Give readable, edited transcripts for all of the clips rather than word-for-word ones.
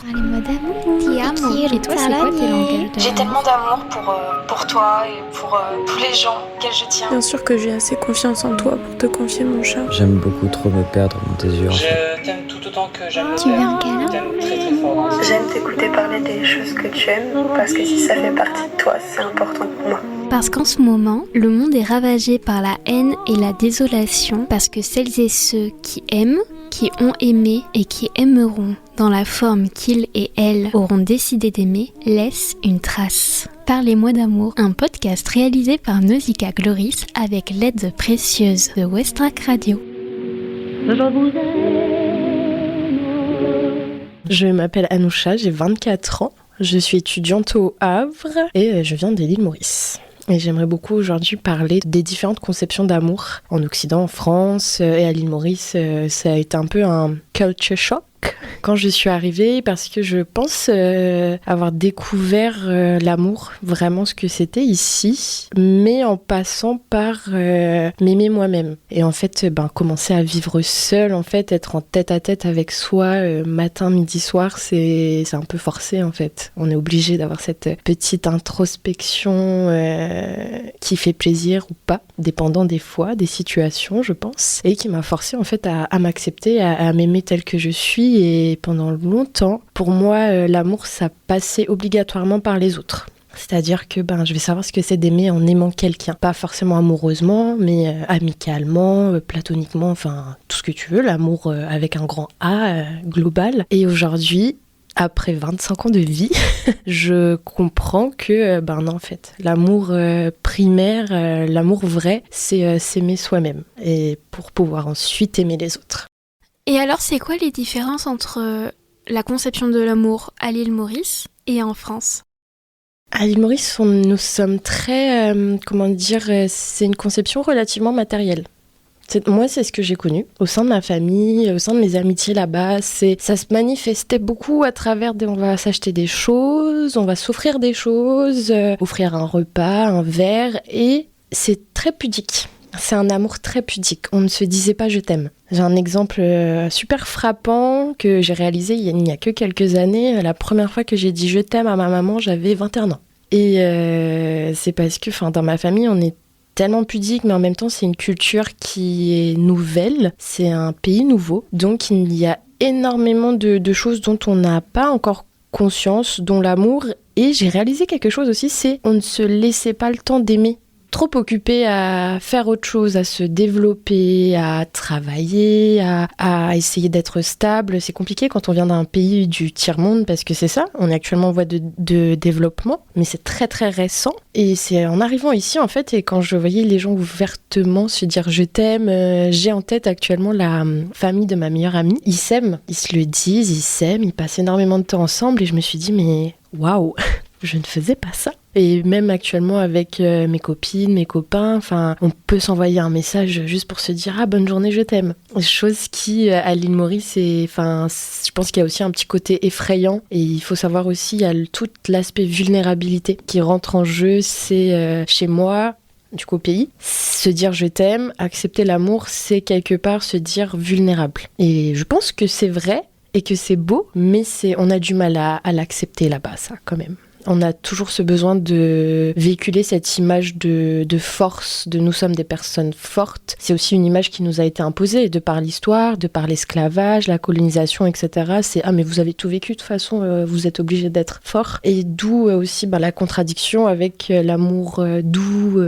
Allez, madame, ti amo. Et toi, c'est quoi tes langages J'ai tellement d'amour pour toi et pour tous les gens auxquels je tiens. Bien sûr que j'ai assez confiance en toi pour te confier mon chat. J'aime beaucoup trop me perdre dans tes yeux. Je t'aime tout autant que j'aime Tu veux un câlin? Je t'aime très très fort. J'aime t'écouter parler des choses que tu aimes parce que si ça fait partie de toi, c'est important pour moi. Parce qu'en ce moment, le monde est ravagé par la haine et la désolation parce que celles et ceux qui aiment, qui ont aimé et qui aimeront dans la forme qu'ils et elles auront décidé d'aimer, laissent une trace. Parlez-moi d'amour, un podcast réalisé par Nausicaa Gloris avec l'aide précieuse de Westrack Radio. Je m'appelle Anoucha, j'ai 24 ans. Je suis étudiante au Havre et je viens de l'île Maurice. Et j'aimerais beaucoup aujourd'hui parler des différentes conceptions d'amour en Occident, en France et à l'île Maurice. Ça a été un peu un culture shock quand je suis arrivée parce que je pense avoir découvert l'amour, vraiment ce que c'était ici, mais en passant par m'aimer moi-même. Et en fait, commencer à vivre seule, en fait, être en tête à tête avec soi, matin, midi, soir, c'est un peu forcé en fait. On est obligé d'avoir cette petite introspection qui fait plaisir ou pas, dépendant des fois, des situations, je pense, et qui m'a forcé en fait à m'accepter, à m'aimer telle que je suis. Et pendant longtemps, pour moi, l'amour, ça passait obligatoirement par les autres. C'est-à-dire que je vais savoir ce que c'est d'aimer en aimant quelqu'un. Pas forcément amoureusement, mais amicalement, platoniquement, enfin tout ce que tu veux, l'amour avec un grand A, global. Et aujourd'hui, après 25 ans de vie, je comprends que, non en fait, l'amour primaire, l'amour vrai, c'est s'aimer soi-même. Et pour pouvoir ensuite aimer les autres. Et alors, c'est quoi les différences entre la conception de l'amour à l'île Maurice et en France ? À l'île Maurice, nous sommes très, c'est une conception relativement matérielle. Moi, c'est ce que j'ai connu au sein de ma famille, au sein de mes amitiés là-bas. Ça se manifestait beaucoup à travers on va s'acheter des choses, on va s'offrir des choses, offrir un repas, un verre, et c'est très pudique. C'est un amour très pudique. On ne se disait pas « je t'aime ». J'ai un exemple super frappant que j'ai réalisé il n'y a que quelques années. La première fois que j'ai dit « je t'aime » à ma maman, j'avais 21 ans. Et c'est parce que dans ma famille, on est tellement pudique, mais en même temps, c'est une culture qui est nouvelle. C'est un pays nouveau. Donc, il y a énormément de choses dont on n'a pas encore conscience, dont l'amour. Et j'ai réalisé quelque chose aussi, c'est on ne se laissait pas le temps d'aimer. Trop occupé à faire autre chose, à se développer, à travailler, à essayer d'être stable. C'est compliqué quand on vient d'un pays du tiers-monde parce que c'est ça, on est actuellement en voie de développement, mais c'est très très récent. Et c'est en arrivant ici en fait, et quand je voyais les gens ouvertement se dire je t'aime, j'ai en tête actuellement la famille de ma meilleure amie. Ils s'aiment, ils se le disent, ils s'aiment, ils passent énormément de temps ensemble et je me suis dit mais waouh, je ne faisais pas ça. Et même actuellement avec mes copines, mes copains, on peut s'envoyer un message juste pour se dire « Ah, bonne journée, je t'aime ». Chose qui, à l'île Maurice, je pense qu'il y a aussi un petit côté effrayant. Et il faut savoir aussi, il y a tout l'aspect vulnérabilité qui rentre en jeu. C'est chez moi, du coup au pays, se dire « je t'aime », accepter l'amour, c'est quelque part se dire vulnérable. Et je pense que c'est vrai et que c'est beau, mais on a du mal à l'accepter là-bas, ça, quand même. On a toujours ce besoin de véhiculer cette image de force, de nous sommes des personnes fortes. C'est aussi une image qui nous a été imposée de par l'histoire, de par l'esclavage, la colonisation, etc. C'est « Ah, mais vous avez tout vécu, de toute façon, vous êtes obligé d'être fort ». Et d'où aussi la contradiction avec l'amour doux,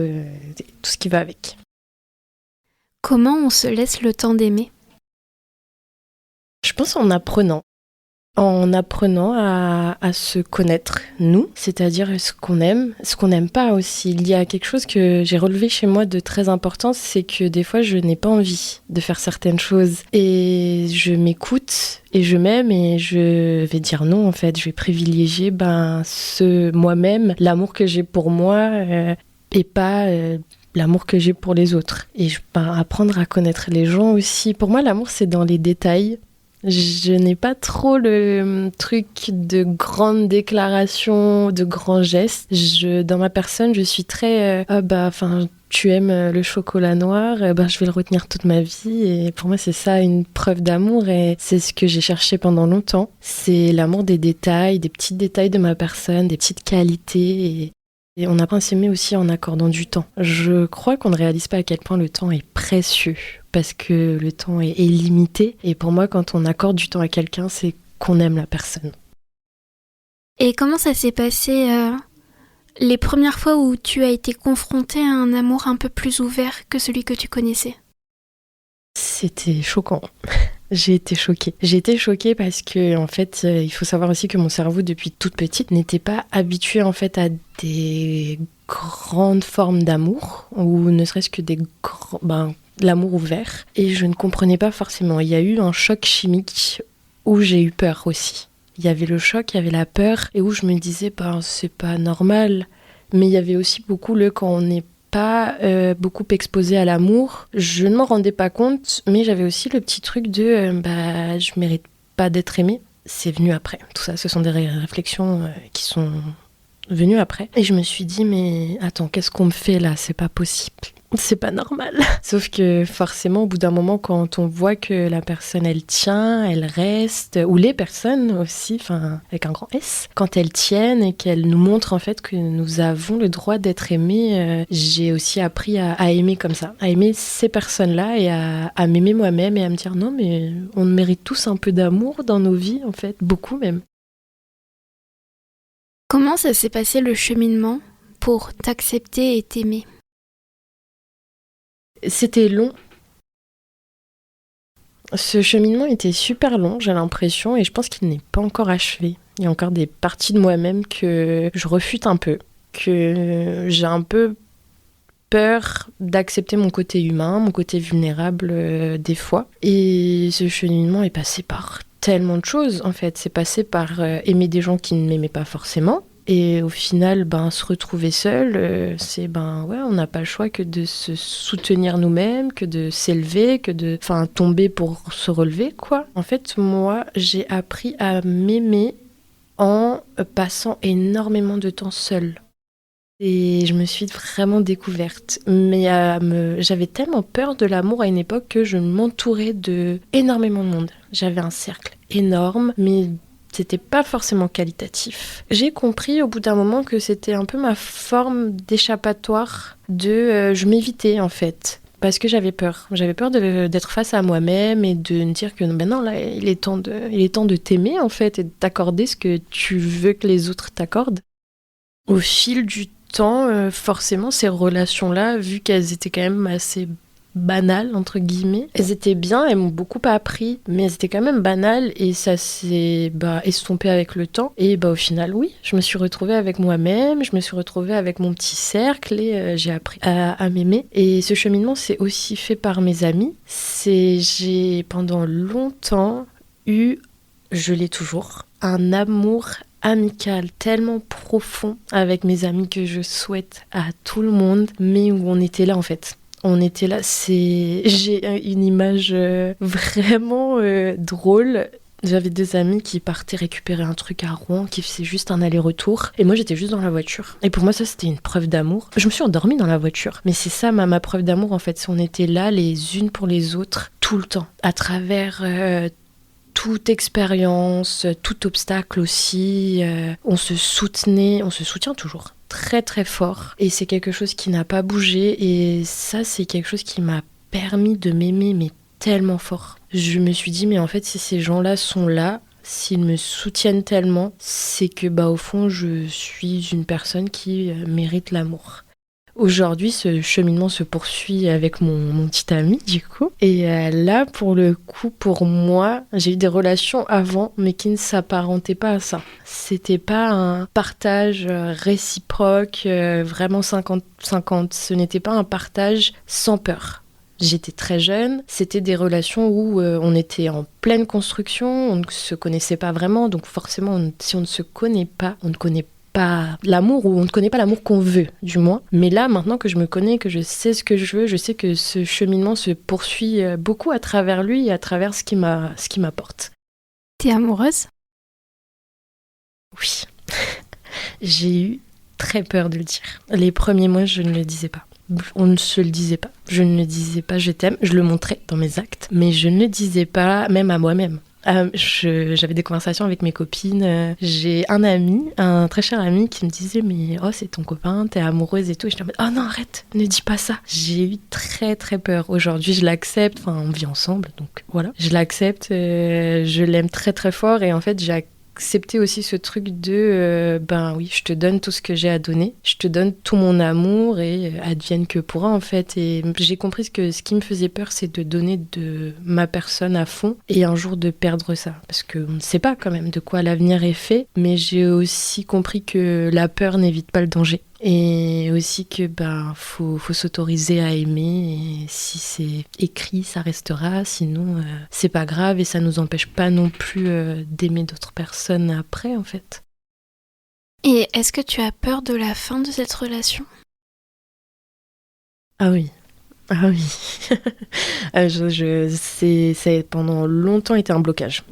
tout ce qui va avec. Comment on se laisse le temps d'aimer ? Je pense en apprenant à se connaître, nous, c'est-à-dire ce qu'on aime, ce qu'on n'aime pas aussi. Il y a quelque chose que j'ai relevé chez moi de très important, c'est que des fois, je n'ai pas envie de faire certaines choses. Et je m'écoute et je m'aime et je vais dire non, en fait. Je vais privilégier ce moi-même, l'amour que j'ai pour moi et pas l'amour que j'ai pour les autres. Et apprendre à connaître les gens aussi. Pour moi, l'amour, c'est dans les détails. Je n'ai pas trop le truc de grandes déclarations, de grands gestes. Dans ma personne, je suis très... tu aimes le chocolat noir, je vais le retenir toute ma vie. Et pour moi, c'est ça une preuve d'amour et c'est ce que j'ai cherché pendant longtemps. C'est l'amour des détails, des petits détails de ma personne, des petites qualités. Et on apprend à s'aimer aussi en accordant du temps. Je crois qu'on ne réalise pas à quel point le temps est précieux parce que le temps est limité. Et pour moi, quand on accorde du temps à quelqu'un, c'est qu'on aime la personne. Et comment ça s'est passé les premières fois où tu as été confrontée à un amour un peu plus ouvert que celui que tu connaissais? C'était choquant. J'ai été choquée parce que, en fait, il faut savoir aussi que mon cerveau, depuis toute petite, n'était pas habitué, en fait, à des grandes formes d'amour, ou ne serait-ce que l'amour ouvert. Et je ne comprenais pas forcément. Il y a eu un choc chimique où j'ai eu peur aussi. Il y avait le choc, il y avait la peur, et où je me disais, c'est pas normal. Mais il y avait aussi beaucoup quand on n'est pas beaucoup exposé à l'amour. Je ne m'en rendais pas compte, mais j'avais aussi le petit truc de je mérite pas d'être aimée. C'est venu après. Tout ça, ce sont des réflexions qui sont venues après. Et je me suis dit, mais attends, qu'est-ce qu'on me fait là? C'est pas possible. C'est pas normal. Sauf que forcément, au bout d'un moment, quand on voit que la personne, elle tient, elle reste, ou les personnes aussi, avec un grand S, quand elles tiennent et qu'elles nous montrent en fait que nous avons le droit d'être aimés, j'ai aussi appris à aimer comme ça, à aimer ces personnes-là et à m'aimer moi-même et à me dire non, mais on mérite tous un peu d'amour dans nos vies, en fait, beaucoup même. Comment ça s'est passé le cheminement pour t'accepter et t'aimer? C'était long. Ce cheminement était super long, j'ai l'impression, et je pense qu'il n'est pas encore achevé. Il y a encore des parties de moi-même que je refute un peu, que j'ai un peu peur d'accepter mon côté humain, mon côté vulnérable des fois. Et ce cheminement est passé par tellement de choses, en fait. C'est passé par aimer des gens qui ne m'aimaient pas forcément. Et au final, se retrouver seul, on n'a pas le choix que de se soutenir nous-mêmes, que de s'élever, que de tomber pour se relever, quoi. En fait, moi, j'ai appris à m'aimer en passant énormément de temps seule. Et je me suis vraiment découverte. Mais j'avais tellement peur de l'amour à une époque que je m'entourais de énormément de monde. J'avais un cercle énorme, mais c'était pas forcément qualitatif. J'ai compris au bout d'un moment que c'était un peu ma forme d'échappatoire je m'évitais en fait. Parce que j'avais peur. J'avais peur d'être face à moi-même et de me dire que non, là, il est temps de t'aimer en fait et de t'accorder ce que tu veux que les autres t'accordent. Au fil du temps, forcément, ces relations-là, vu qu'elles étaient quand même assez banales, entre guillemets. Elles étaient bien, elles m'ont beaucoup appris, mais elles étaient quand même banales et ça s'est estompé avec le temps. Et au final, oui, je me suis retrouvée avec moi-même, je me suis retrouvée avec mon petit cercle et j'ai appris à m'aimer. Et ce cheminement, c'est aussi fait par mes amis. J'ai pendant longtemps eu, je l'ai toujours, un amour amical tellement profond avec mes amis que je souhaite à tout le monde, mais où on était là en fait. On était là, j'ai une image vraiment drôle. J'avais des amis qui partaient récupérer un truc à Rouen, qui faisaient juste un aller-retour. Et moi, j'étais juste dans la voiture. Et pour moi, ça, c'était une preuve d'amour. Je me suis endormie dans la voiture. Mais c'est ça, ma preuve d'amour, en fait. On était là, les unes pour les autres, tout le temps. À travers toute expérience, tout obstacle aussi. On se soutenait, on se soutient toujours. Très très fort et c'est quelque chose qui n'a pas bougé et ça c'est quelque chose qui m'a permis de m'aimer mais tellement fort. Je me suis dit mais en fait si ces gens-là sont là, s'ils me soutiennent tellement, c'est que au fond je suis une personne qui mérite l'amour. Aujourd'hui, ce cheminement se poursuit avec mon petit ami, du coup. Et là, pour le coup, pour moi, j'ai eu des relations avant, mais qui ne s'apparentaient pas à ça. C'était pas un partage réciproque, vraiment 50-50. Ce n'était pas un partage sans peur. J'étais très jeune, c'était des relations où on était en pleine construction, on ne se connaissait pas vraiment, donc forcément, si on ne se connaît pas, on ne connaît pas l'amour, ou on ne connaît pas l'amour qu'on veut, du moins. Mais là, maintenant que je me connais, que je sais ce que je veux, je sais que ce cheminement se poursuit beaucoup à travers lui et à travers ce qui m'apporte. T'es amoureuse ? Oui. J'ai eu très peur de le dire. Les premiers mois, je ne le disais pas. on ne se le disait pas. Je ne le disais pas je t'aime, je le montrais dans mes actes, mais je ne le disais pas même à moi-même. J'avais des conversations avec mes copines. J'ai un très cher ami qui me disait mais oh c'est ton copain, t'es amoureuse et tout. Et je disais oh non arrête, ne dis pas ça. J'ai eu très très peur. Aujourd'hui je l'accepte, enfin on vit ensemble donc voilà. Je l'accepte, je l'aime très très fort et en fait j'ai accepter aussi ce truc de ben oui, je te donne tout ce que j'ai à donner, je te donne tout mon amour et advienne que pourra en fait. Et j'ai compris que ce qui me faisait peur, c'est de donner de ma personne à fond et un jour de perdre ça, parce qu'on ne sait pas quand même de quoi l'avenir est fait, mais j'ai aussi compris que la peur n'évite pas le danger. Et aussi que faut s'autoriser à aimer, et si c'est écrit ça restera, sinon c'est pas grave et ça nous empêche pas non plus d'aimer d'autres personnes après en fait. Et est-ce que tu as peur de la fin de cette relation ? Ah oui. C'est pendant longtemps été un blocage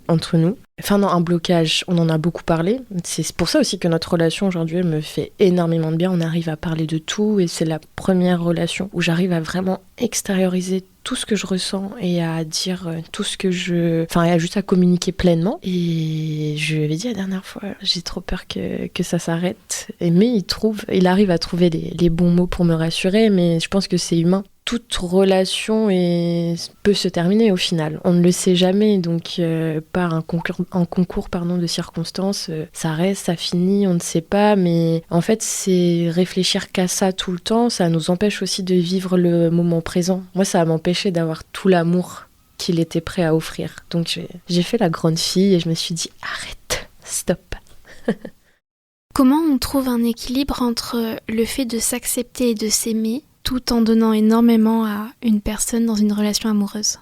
entre nous. Enfin non, un blocage, on en a beaucoup parlé. C'est pour ça aussi que notre relation aujourd'hui, elle me fait énormément de bien. On arrive à parler de tout et c'est la première relation où j'arrive à vraiment extérioriser tout ce que je ressens et à dire tout ce que Enfin, juste à communiquer pleinement. Et je lui avais dit la dernière fois, j'ai trop peur que ça s'arrête. Mais il arrive à trouver les bons mots pour me rassurer, mais je pense que c'est humain. Toute relation peut se terminer au final. On ne le sait jamais, donc par un concours de circonstances, ça reste, ça finit, on ne sait pas, mais en fait c'est réfléchir qu'à ça tout le temps, ça nous empêche aussi de vivre le moment présent. Moi ça m'empêchait d'avoir tout l'amour qu'il était prêt à offrir. Donc j'ai fait la grande fille et je me suis dit arrête, stop. Comment on trouve un équilibre entre le fait de s'accepter et de s'aimer tout en donnant énormément à une personne dans une relation amoureuse ?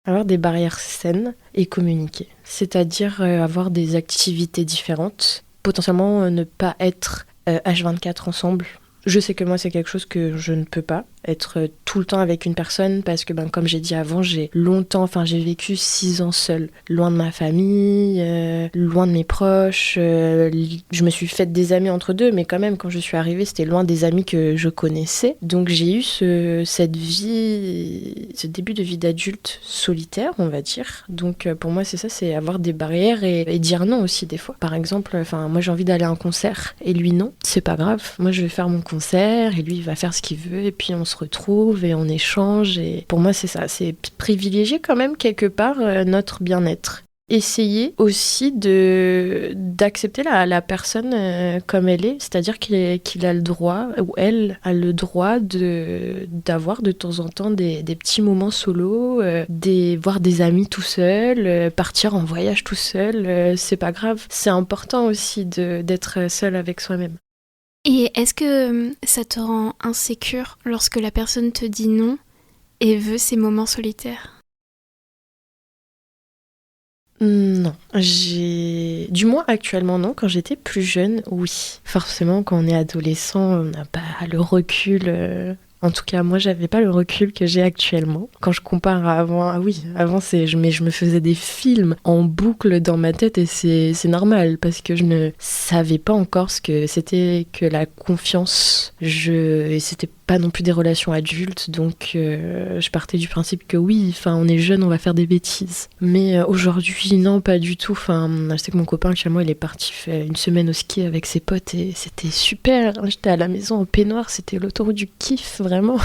Avoir des barrières saines et communiquer. C'est-à-dire avoir des activités différentes, potentiellement ne pas être H24 ensemble. Je sais que moi c'est quelque chose que je ne peux pas, être tout le temps avec une personne parce que comme j'ai dit avant, j'ai vécu 6 ans seule, loin de ma famille, loin de mes proches, je me suis faite des amis entre deux, mais quand même quand je suis arrivée c'était loin des amis que je connaissais, donc j'ai eu ce début de vie d'adulte solitaire on va dire, donc pour moi c'est ça, c'est avoir des barrières et dire non aussi des fois. Par exemple, moi j'ai envie d'aller à un concert et lui non, c'est pas grave, moi je vais faire mon concert et lui il va faire ce qu'il veut et puis on se retrouve et on échange et pour moi c'est ça, c'est privilégier quand même quelque part notre bien-être. Essayer aussi d'accepter la personne comme elle est, c'est-à-dire qu'il a le droit, ou elle a le droit d'avoir de temps en temps des petits moments solo, voir des amis tout seul, partir en voyage tout seul, c'est pas grave. C'est important aussi d'être seul avec soi-même. Et est-ce que ça te rend insécure lorsque la personne te dit non et veut ces moments solitaires ? Non, du moins actuellement non, quand j'étais plus jeune, oui. Forcément, quand on est adolescent, on n'a pas le recul... En tout cas, moi, j'avais pas le recul que j'ai actuellement. Quand je compare à avant, avant, je me faisais des films en boucle dans ma tête et c'est normal parce que je ne savais pas encore ce que c'était que la confiance. Et c'était pas non plus des relations adultes, donc je partais du principe que oui, on est jeune, on va faire des bêtises. Mais aujourd'hui, non, pas du tout. Je sais que mon copain actuellement, il est parti faire une semaine au ski avec ses potes et c'était super. J'étais à la maison en peignoir, c'était l'autoroute du kiff, vraiment.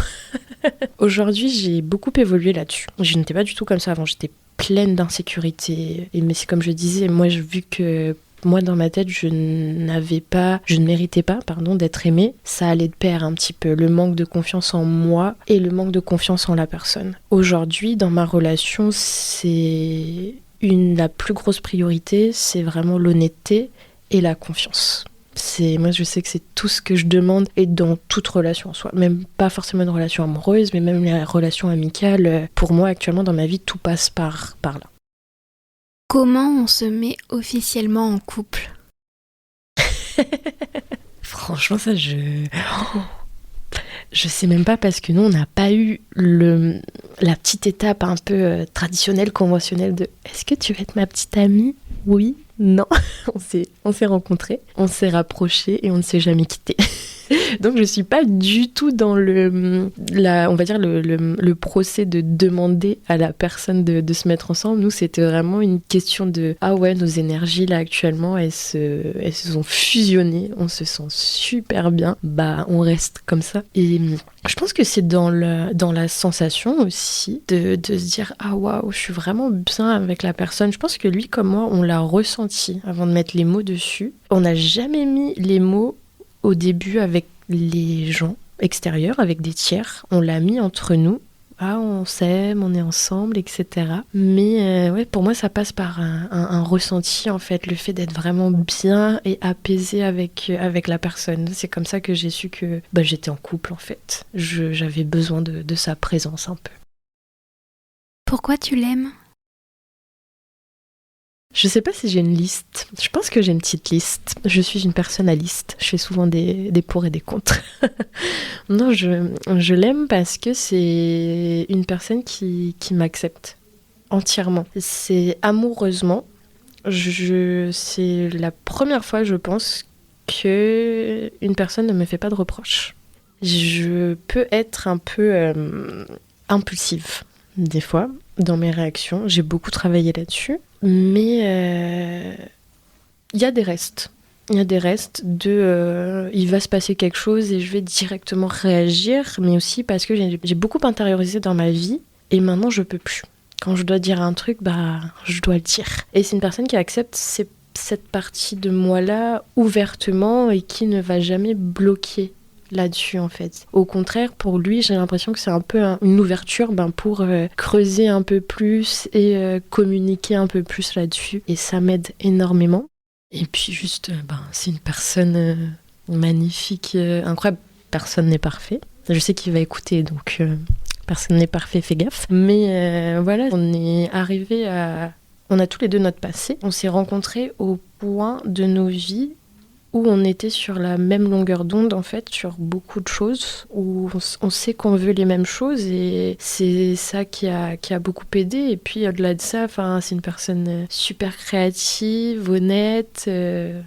Aujourd'hui, j'ai beaucoup évolué là-dessus. Je n'étais pas du tout comme ça avant, j'étais pleine d'insécurité. Mais c'est comme je disais, vu que moi, dans ma tête, je ne méritais pas, d'être aimée. Ça allait de pair un petit peu, le manque de confiance en moi et le manque de confiance en la personne. Aujourd'hui, dans ma relation, la plus grosse priorité, c'est vraiment l'honnêteté et la confiance. Moi, je sais que c'est tout ce que je demande et dans toute relation en soi. Même pas forcément une relation amoureuse, mais même les relations amicales. Pour moi, actuellement, dans ma vie, tout passe par là. Comment on se met officiellement en couple ? Franchement, ça, je sais même pas parce que nous, on n'a pas eu la petite étape un peu traditionnelle, conventionnelle de « Est-ce que tu veux être ma petite amie ? Oui. Non, on s'est rencontrés, on s'est rapprochés et on ne s'est jamais quittés. Donc je suis pas du tout dans on va dire le procès de demander à la personne de se mettre ensemble. Nous, c'était vraiment une question de ah ouais, nos énergies là actuellement, elles se sont fusionnées, on se sent super bien. Bah on reste comme ça. Et je pense que c'est dans la sensation aussi de se dire ah waouh, je suis vraiment bien avec la personne. Je pense que lui comme moi, on l'a ressenti avant de mettre les mots dessus. On n'a jamais mis les mots au début avec les gens extérieurs, avec des tiers. On l'a mis entre nous. Ah, on s'aime, on est ensemble, etc. Mais ouais, pour moi, ça passe par un ressenti, en fait, le fait d'être vraiment bien et apaisé avec la personne. C'est comme ça que j'ai su que j'étais en couple, en fait. J'avais besoin de sa présence un peu. Pourquoi tu l'aimes ? Je sais pas si j'ai une liste. Je pense que j'ai une petite liste. Je suis une personne à liste. Je fais souvent des pour et des contre. Non, je l'aime parce que c'est une personne qui m'accepte entièrement. C'est amoureusement. C'est la première fois, je pense, que une personne ne me fait pas de reproches. Je peux être un peu impulsive, des fois, dans mes réactions. J'ai beaucoup travaillé là-dessus. Mais il y a des restes. Il y a des restes il va se passer quelque chose et je vais directement réagir, mais aussi parce que j'ai beaucoup intériorisé dans ma vie et maintenant je peux plus. Quand je dois dire un truc, je dois le dire. Et c'est une personne qui accepte cette partie de moi-là ouvertement et qui ne va jamais bloquer là-dessus en fait. Au contraire, pour lui, j'ai l'impression que c'est un peu une ouverture pour creuser un peu plus et communiquer un peu plus là-dessus. Et ça m'aide énormément. Et puis juste, c'est une personne magnifique, incroyable. Personne n'est parfait. Je sais qu'il va écouter, donc personne n'est parfait, fais gaffe. Mais voilà, on est arrivé à... On a tous les deux notre passé. On s'est rencontrés au point de nos vies où on était sur la même longueur d'onde, en fait, sur beaucoup de choses, où on sait qu'on veut les mêmes choses, et c'est ça qui a beaucoup aidé. Et puis, au-delà de ça, c'est une personne super créative, honnête,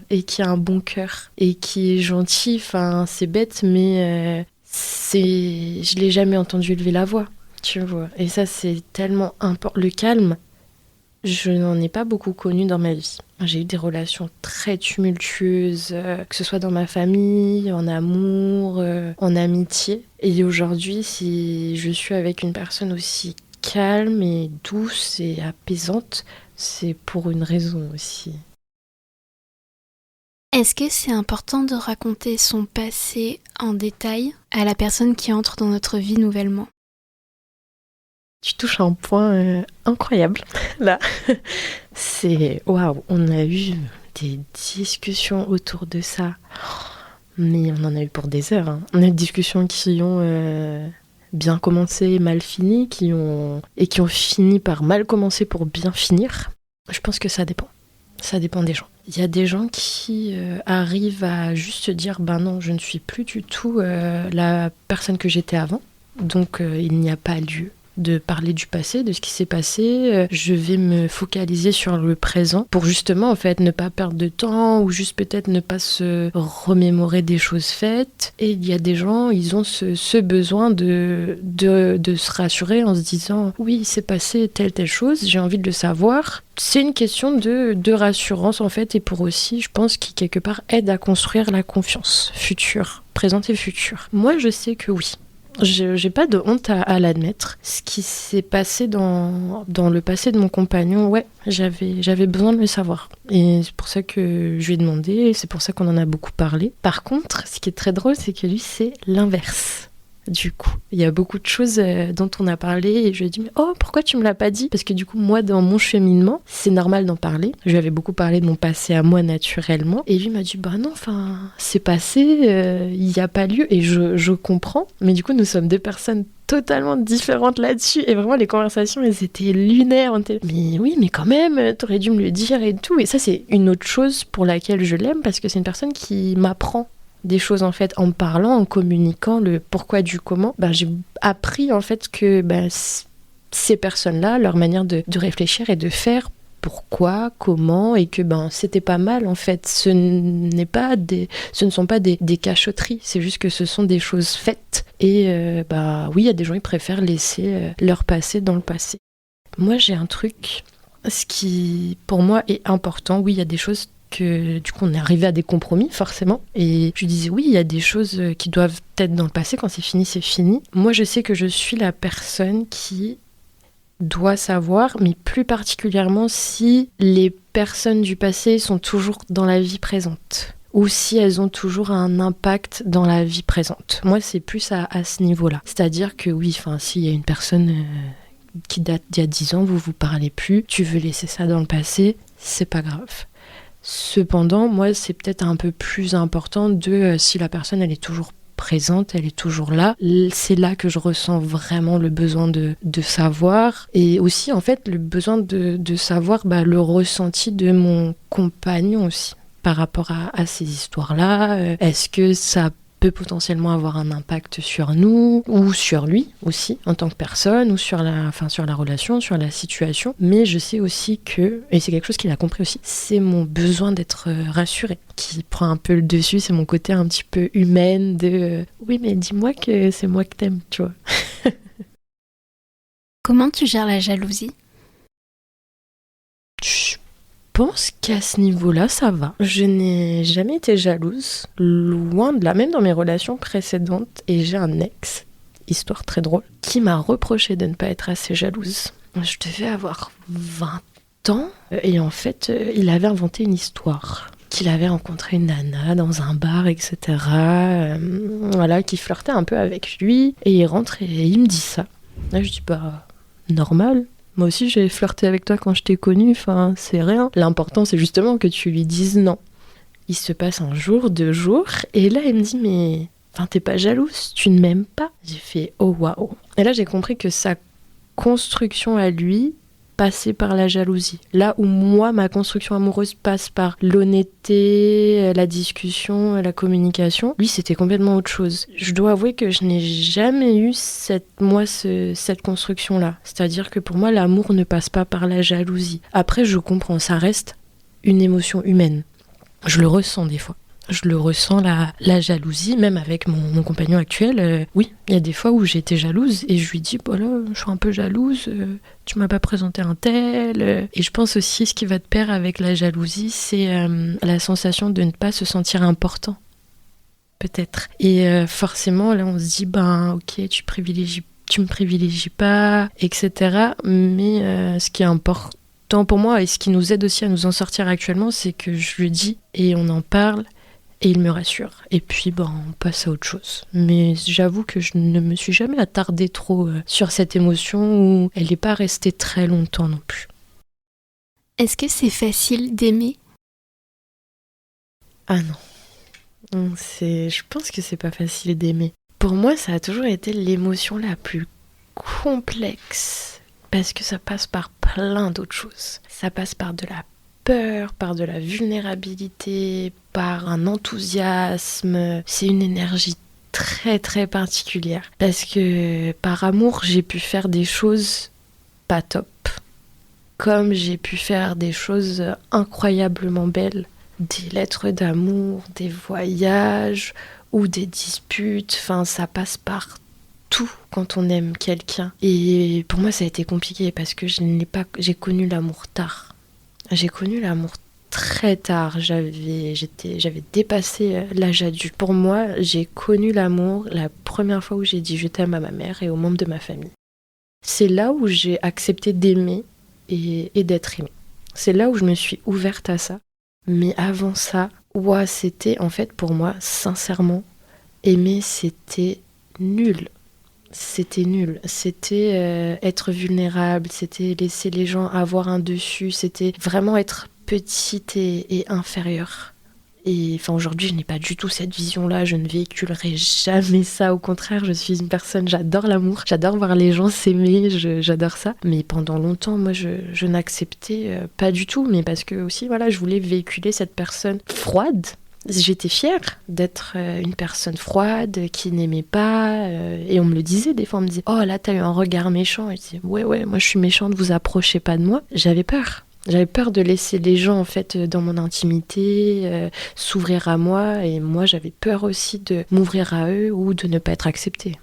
et qui a un bon cœur, et qui est gentil. C'est bête, mais je l'ai jamais entendu lever la voix, tu vois. Et ça, c'est tellement important. Le calme, je n'en ai pas beaucoup connu dans ma vie. J'ai eu des relations très tumultueuses, que ce soit dans ma famille, en amour, en amitié. Et aujourd'hui, si je suis avec une personne aussi calme et douce et apaisante, c'est pour une raison aussi. Est-ce que c'est important de raconter son passé en détail à la personne qui entre dans notre vie nouvellement ? Tu touches un point incroyable, là. C'est... Waouh, on a eu des discussions autour de ça. Mais on en a eu pour des heures. On a eu des discussions qui ont bien commencé, mal fini, qui ont fini par mal commencer pour bien finir. Je pense que ça dépend. Ça dépend des gens. Il y a des gens qui arrivent à juste se dire « non, je ne suis plus du tout la personne que j'étais avant. Donc il n'y a pas lieu de parler du passé, de ce qui s'est passé. Je vais me focaliser sur le présent pour justement en fait ne pas perdre de temps ou juste peut-être ne pas se remémorer des choses faites. Et il y a des gens, ils ont ce besoin de se rassurer en se disant oui, il s'est passé telle chose, j'ai envie de le savoir. C'est une question de rassurance en fait, et pour aussi, je pense, qui quelque part aide à construire la confiance future, présente et future. Moi, je sais que oui. J'ai pas de honte à l'admettre. Ce qui s'est passé dans le passé de mon compagnon, ouais, j'avais besoin de le savoir. Et c'est pour ça que je lui ai demandé, et c'est pour ça qu'on en a beaucoup parlé. Par contre, ce qui est très drôle, c'est que lui, c'est l'inverse. Du coup, il y a beaucoup de choses dont on a parlé et je lui ai dit mais oh, pourquoi tu me l'as pas dit ? Parce que du coup, moi, dans mon cheminement, c'est normal d'en parler. Je lui avais beaucoup parlé de mon passé à moi naturellement et lui m'a dit non, c'est passé, il n'y a pas lieu, et je comprends. Mais du coup, nous sommes deux personnes totalement différentes là-dessus et vraiment les conversations, elles étaient lunaires. Mais oui, mais quand même, t'aurais dû me le dire et tout. Et ça, c'est une autre chose pour laquelle je l'aime, parce que c'est une personne qui m'apprend des choses en fait en me parlant, en communiquant le pourquoi du comment. J'ai appris en fait que ces personnes-là, leur manière de réfléchir et de faire pourquoi, comment, et que c'était pas mal en fait. Ce ne sont pas des cachotteries, c'est juste que ce sont des choses faites. Et oui, il y a des gens qui préfèrent laisser leur passé dans le passé. Moi, j'ai un truc, ce qui pour moi est important. Oui, il y a des choses que du coup on est arrivé à des compromis forcément, et je disais oui, il y a des choses qui doivent être dans le passé. Quand c'est fini, c'est fini. Moi, je sais que je suis la personne qui doit savoir, mais plus particulièrement si les personnes du passé sont toujours dans la vie présente ou si elles ont toujours un impact dans la vie présente. Moi, c'est plus à ce niveau-là. C'est-à-dire que oui, s'il y a une personne qui date d'il y a 10 ans, vous parlez plus, tu veux laisser ça dans le passé, c'est pas grave. Cependant, moi, c'est peut-être un peu plus important si la personne, elle est toujours présente, elle est toujours là. C'est là que je ressens vraiment le besoin de savoir. Et aussi, en fait, le besoin de savoir le ressenti de mon compagnon aussi par rapport à ces histoires-là. Est-ce que ça peut potentiellement avoir un impact sur nous ou sur lui aussi en tant que personne, ou sur la relation, sur la situation. Mais je sais aussi que, et c'est quelque chose qu'il a compris aussi, c'est mon besoin d'être rassurée qui prend un peu le dessus. C'est mon côté un petit peu humaine de oui, mais dis-moi que c'est moi que t'aimes, tu vois. Comment tu gères la jalousie ? Je pense qu'à ce niveau-là, ça va. Je n'ai jamais été jalouse, loin de là, même dans mes relations précédentes. Et j'ai un ex, histoire très drôle, qui m'a reproché de ne pas être assez jalouse. Je devais avoir 20 ans, et en fait, il avait inventé une histoire. Qu'il avait rencontré une nana dans un bar, etc. Qui flirtait un peu avec lui. Et il rentre et il me dit ça. Là, je dis, normal. Moi aussi, j'ai flirté avec toi quand je t'ai connue, c'est rien. L'important, c'est justement que tu lui dises non. Il se passe un jour, 2 jours, et là, il me dit, mais t'es pas jalouse, tu ne m'aimes pas. J'ai fait, oh waouh. Et là, j'ai compris que sa construction à lui passait par la jalousie. Là où moi, ma construction amoureuse passe par l'honnêteté, la discussion, la communication, lui, c'était complètement autre chose. Je dois avouer que je n'ai jamais eu cette construction-là. C'est-à-dire que pour moi, l'amour ne passe pas par la jalousie. Après, je comprends, ça reste une émotion humaine. Je le ressens des fois. Je le ressens, la jalousie, même avec mon compagnon actuel. Oui, il y a des fois où j'étais jalouse et je lui dis, je suis un peu jalouse, tu m'as pas présenté un tel. Et je pense aussi, ce qui va de pair avec la jalousie, c'est la sensation de ne pas se sentir important, peut-être. Et forcément, là, on se dit, ok, tu me privilégies pas, etc. Mais ce qui est important pour moi et ce qui nous aide aussi à nous en sortir actuellement, c'est que je lui dis et on en parle. Et il me rassure. Et puis, on passe à autre chose. Mais j'avoue que je ne me suis jamais attardée trop sur cette émotion où elle n'est pas restée très longtemps non plus. Est-ce que c'est facile d'aimer ? Ah non. Je pense que c'est pas facile d'aimer. Pour moi, ça a toujours été l'émotion la plus complexe. Parce que ça passe par plein d'autres choses. Ça passe par de la peur, par de la vulnérabilité, par un enthousiasme. C'est une énergie très très particulière. Parce que par amour, j'ai pu faire des choses pas top. Comme j'ai pu faire des choses incroyablement belles. Des lettres d'amour, des voyages ou des disputes. Ça passe par tout quand on aime quelqu'un. Et pour moi, ça a été compliqué parce que j'ai connu l'amour tard. J'ai connu l'amour très tard. J'avais dépassé l'âge adulte. Pour moi, j'ai connu l'amour la première fois où j'ai dit je t'aime à ma mère et aux membres de ma famille. C'est là où j'ai accepté d'aimer et d'être aimée. C'est là où je me suis ouverte à ça. Mais avant ça, c'était en fait pour moi, sincèrement, aimer, c'était nul. C'était nul, c'était être vulnérable, c'était laisser les gens avoir un dessus, c'était vraiment être petite et inférieure. Et aujourd'hui, je n'ai pas du tout cette vision-là, je ne véhiculerai jamais ça, au contraire, je suis une personne, j'adore l'amour, j'adore voir les gens s'aimer, j'adore ça. Mais pendant longtemps, moi, je n'acceptais pas du tout, mais parce que aussi, je voulais véhiculer cette personne froide. J'étais fière d'être une personne froide, qui n'aimait pas, et on me le disait des fois, on me disait « Oh là, t'as eu un regard méchant », et je disais « Ouais, moi je suis méchante, vous approchez pas de moi ». J'avais peur, J'avais peur de laisser les gens en fait dans mon intimité, s'ouvrir à moi, et moi j'avais peur aussi de m'ouvrir à eux ou de ne pas être acceptée.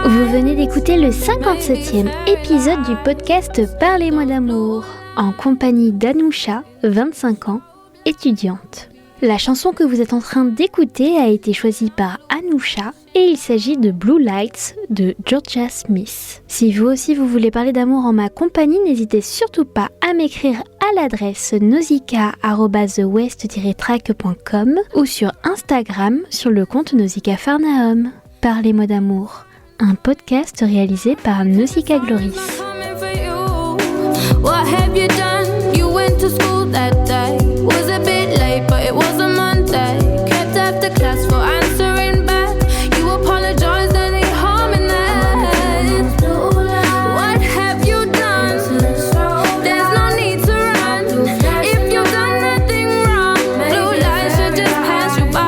Vous venez d'écouter le 57e épisode du podcast Parlez-moi d'amour, en compagnie d'Anousha, 25 ans, étudiante. La chanson que vous êtes en train d'écouter a été choisie par Anousha et il s'agit de Blue Lights de Jorja Smith. Si vous aussi vous voulez parler d'amour en ma compagnie, n'hésitez surtout pas à m'écrire à l'adresse nausicaa@thewest-track.com ou sur Instagram sur le compte Nausicaa Farnahom. Parlez-moi d'amour, un podcast réalisé par Nausicaa Gloris. What have you done? You went to school that day. Was a bit late, but it was a Monday. Kept after class for answering back. You apologized, any harm in that? What have you done? There's no need to run. If you've done nothing wrong, blue lights should just pass you by.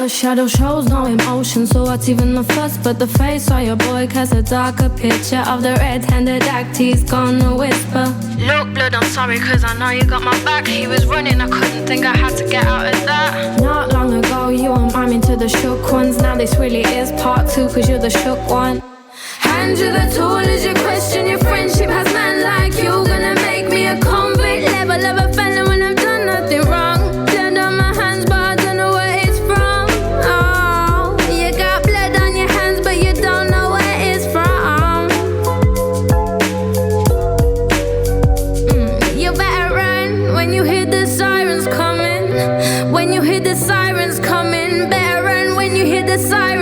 Shadow shows no emotion, so what's even the fuss? But the face of your boy casts a darker picture of the red-handed act he's gonna whisper. Look, blood, I'm sorry, cause I know you got my back. He was running, I couldn't think I had to get out of that. Not long ago, you were miming to the shook ones. Now this really is part 2, cause you're the shook one. Hand you the tool as you question your friendship. Has man like you gonna make me a convict? Level of a felon when I've done nothing wrong. Blood on my hands, but I don't know where it's from. Oh, you got blood on your hands, but you don't know where it's from. You better run when you hear the sirens coming. When you hear the sirens coming, better run when you hear the sirens.